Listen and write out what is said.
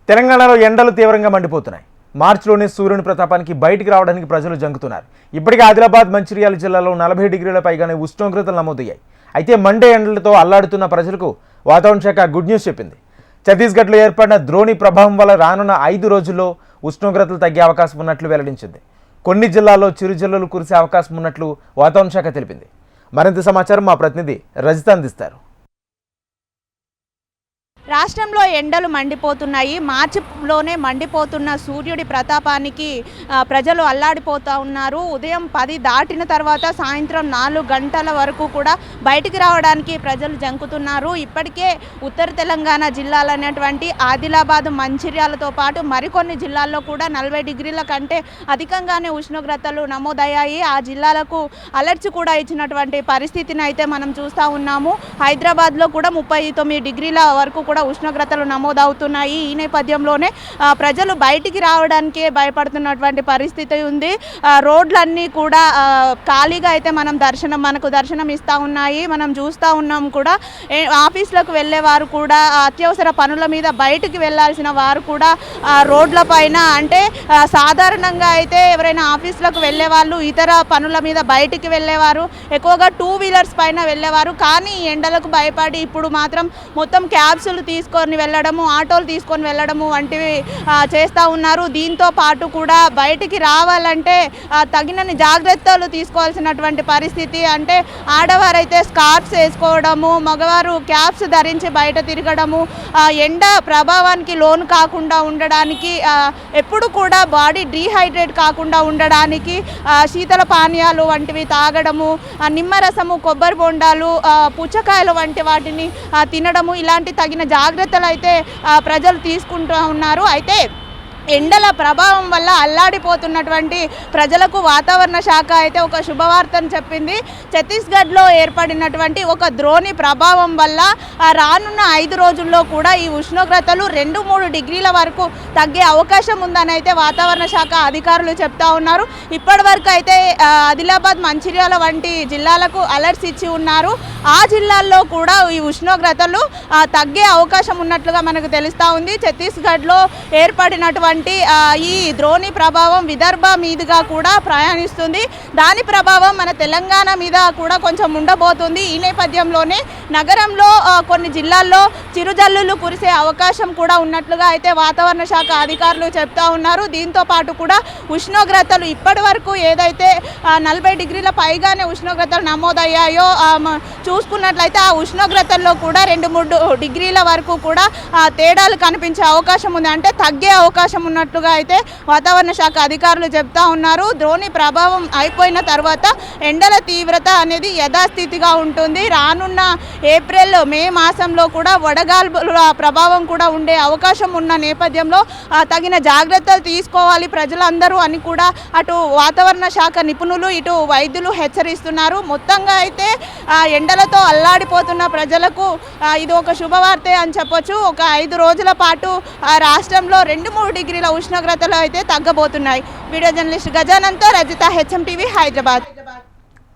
తెలంగాణలో ఎండలు తీవ్రంగా మండిపోతున్నాయి. మార్చిలోనే సూర్యుని ప్రతాపానికి బయటికి రావడానికి ప్రజలు జంకుతున్నారు. ఇప్పటికే ఆదిలాబాద్, మంచిర్యాల జిల్లాలో 40 డిగ్రీల పైగానే ఉష్ణోగ్రతలు నమోదయ్యాయి. అయితే మండే ఎండలతో అల్లాడుతున్న ప్రజలకు వాతావరణ శాఖ గుడ్ న్యూస్ చెప్పింది. ఛత్తీస్గఢ్లో ఏర్పడిన ద్రోణి ప్రభావం వల్ల రానున్న 5 రోజుల్లో ఉష్ణోగ్రతలు తగ్గే అవకాశం ఉన్నట్లు వెల్లడించింది. కొన్ని జిల్లాల్లో చిరుజల్లులు కురిసే అవకాశం ఉన్నట్లు వాతావరణ శాఖ తెలిపింది. మరింత సమాచారం మా ప్రతినిధి రజిత అందిస్తారు. రాష్ట్రంలో ఎండలు మండిపోతున్నాయి. మార్చిలోనే మండిపోతున్న సూర్యుడి ప్రతాపానికి ప్రజలు అల్లాడిపోతూ ఉన్నారు. ఉదయం 10 దాటిన తర్వాత సాయంత్రం 4 గంటల వరకు కూడా బయటికి రావడానికి ప్రజలు జంకుతున్నారు. ఇప్పటికే ఉత్తర తెలంగాణ జిల్లాలైనటువంటి ఆదిలాబాద్, మంచిర్యాలతో పాటు మరికొన్ని జిల్లాల్లో కూడా 40 డిగ్రీల కంటే అధికంగానే ఉష్ణోగ్రతలు నమోదయ్యాయి. ఆ జిల్లాలకు అలర్ట్స్ కూడా ఇచ్చినటువంటి పరిస్థితిని అయితే మనం చూస్తూ ఉన్నాము. హైదరాబాద్లో కూడా 39 డిగ్రీల వరకు కూడా ఉష్ణోగ్రతలు నమోదవుతున్నాయి. ఈ నేపథ్యంలోనే ప్రజలు బయటికి రావడానికే భయపడుతున్నటువంటి పరిస్థితి ఉంది. రోడ్లన్నీ కూడా ఖాళీగా అయితే మనకు దర్శనం ఇస్తూ ఉన్నాయి. మనం చూస్తూ ఉన్నాం కూడా. ఆఫీసులకు వెళ్ళేవారు కూడా, అత్యవసర పనుల మీద బయటికి వెళ్ళాల్సిన వారు కూడా రోడ్ల పైన, అంటే సాధారణంగా అయితే ఎవరైనా ఆఫీసులకు వెళ్ళే వాళ్ళు ఇతర పనుల మీద బయటికి వెళ్ళేవారు, ఎక్కువగా 2 వీలర్స్ పైన వెళ్ళేవారు. కానీ ఎండలకు భయపడి ఇప్పుడు మాత్రం మొత్తం క్యాబ్స్లు తీసుకొని వెళ్ళడము, ఆటోలు తీసుకొని వెళ్ళడము వంటివి చేస్తూ ఉన్నారు. దీంతో పాటు కూడా బయటికి రావాలంటే తగినన్ని జాగ్రత్తలు తీసుకోవాల్సినటువంటి పరిస్థితి. అంటే ఆడవారైతే స్కార్ఫ్స్ వేసుకోవడము, మగవారు క్యాప్స్ ధరించి బయట తిరగడము, ఎండ ప్రభావానికి లోను కాకుండా ఉండడానికి, ఎప్పుడు కూడా బాడీ డీహైడ్రేట్ కాకుండా ఉండడానికి శీతల పానీయాలు వంటివి తాగడము, నిమ్మరసము, కొబ్బరి బొండాలు, పుచ్చకాయలు వంటి వాటిని తినడము, ఇలాంటి తగిన జాగ్రత్తలు అయితే ప్రజలు తీసుకుంటూ ఉన్నారు. అయితే ఎండల ప్రభావం వల్ల అల్లాడిపోతున్నటువంటి ప్రజలకు వాతావరణ శాఖ అయితే ఒక శుభవార్తను చెప్పింది. ఛత్తీస్గఢ్లో ఏర్పడినటువంటి ఒక ద్రోణి ప్రభావం వల్ల రానున్న 5 రోజుల్లో కూడా ఈ ఉష్ణోగ్రతలు 2-3 డిగ్రీల వరకు తగ్గే అవకాశం ఉందని అయితే వాతావరణ శాఖ అధికారులు చెప్తా ఉన్నారు. ఇప్పటి వరకు అయితే ఆదిలాబాద్, మంచిర్యాల వంటి జిల్లాలకు అలర్ట్స్ ఇచ్చి ఉన్నారు. ఆ జిల్లాల్లో కూడా ఈ ఉష్ణోగ్రతలు తగ్గే అవకాశం ఉన్నట్లుగా మనకు తెలుస్తూ ఉంది. ఛత్తీస్గఢ్లో ఏర్పడినటువంటి ఈ ద్రోణి ప్రభావం విదర్భ మీదుగా కూడా ప్రయాణిస్తుంది. దాని ప్రభావం మన తెలంగాణ మీద కూడా కొంచెం ఉండబోతుంది. ఈ నేపథ్యంలోనే నగరంలో కొన్ని జిల్లాల్లో చిరుజల్లులు కురిసే అవకాశం కూడా ఉన్నట్లుగా అయితే వాతావరణ శాఖ అధికారులు చెప్తా ఉన్నారు. దీంతో పాటు కూడా ఉష్ణోగ్రతలు ఇప్పటి వరకు ఏదైతే 40 డిగ్రీల పైగానే ఉష్ణోగ్రతలు నమోదయ్యాయో చూసుకున్నట్లయితే ఆ ఉష్ణోగ్రతల్లో కూడా 2-3 డిగ్రీల వరకు కూడా తేడాలు కనిపించే అవకాశం ఉంది. అంటే తగ్గే అవకాశం ఉన్నట్లుగా అయితే వాతావరణ శాఖ అధికారులు చెప్తా ఉన్నారు. ద్రోణి ప్రభావం అయిపోయిన తర్వాత ఎండల తీవ్రత అనేది యథాస్థితిగా ఉంటుంది. రానున్న ఏప్రిల్, మే మాసంలో కూడా వడగాల్పుల ప్రభావం కూడా ఉండే అవకాశం ఉన్న నేపథ్యంలో తగిన జాగ్రత్తలు తీసుకోవాలి ప్రజలందరూ అని కూడా అటు వాతావరణ శాఖ నిపుణులు, ఇటు వైద్యులు హెచ్చరిస్తున్నారు. మొత్తంగా అయితే ఎండలతో అల్లాడిపోతున్న ప్రజలకు ఇది ఒక శుభవార్తే అని చెప్పొచ్చు. ఒక 5 రోజుల పాటు రాష్ట్రంలో 2-3 డిగ్రీల ఉష్ణోగ్రతలు అయితే తగ్గబోతున్నాయి. వీడియో జర్నలిస్ట్ గజానంతో రజిత, HM టీవీ, హైదరాబాద్.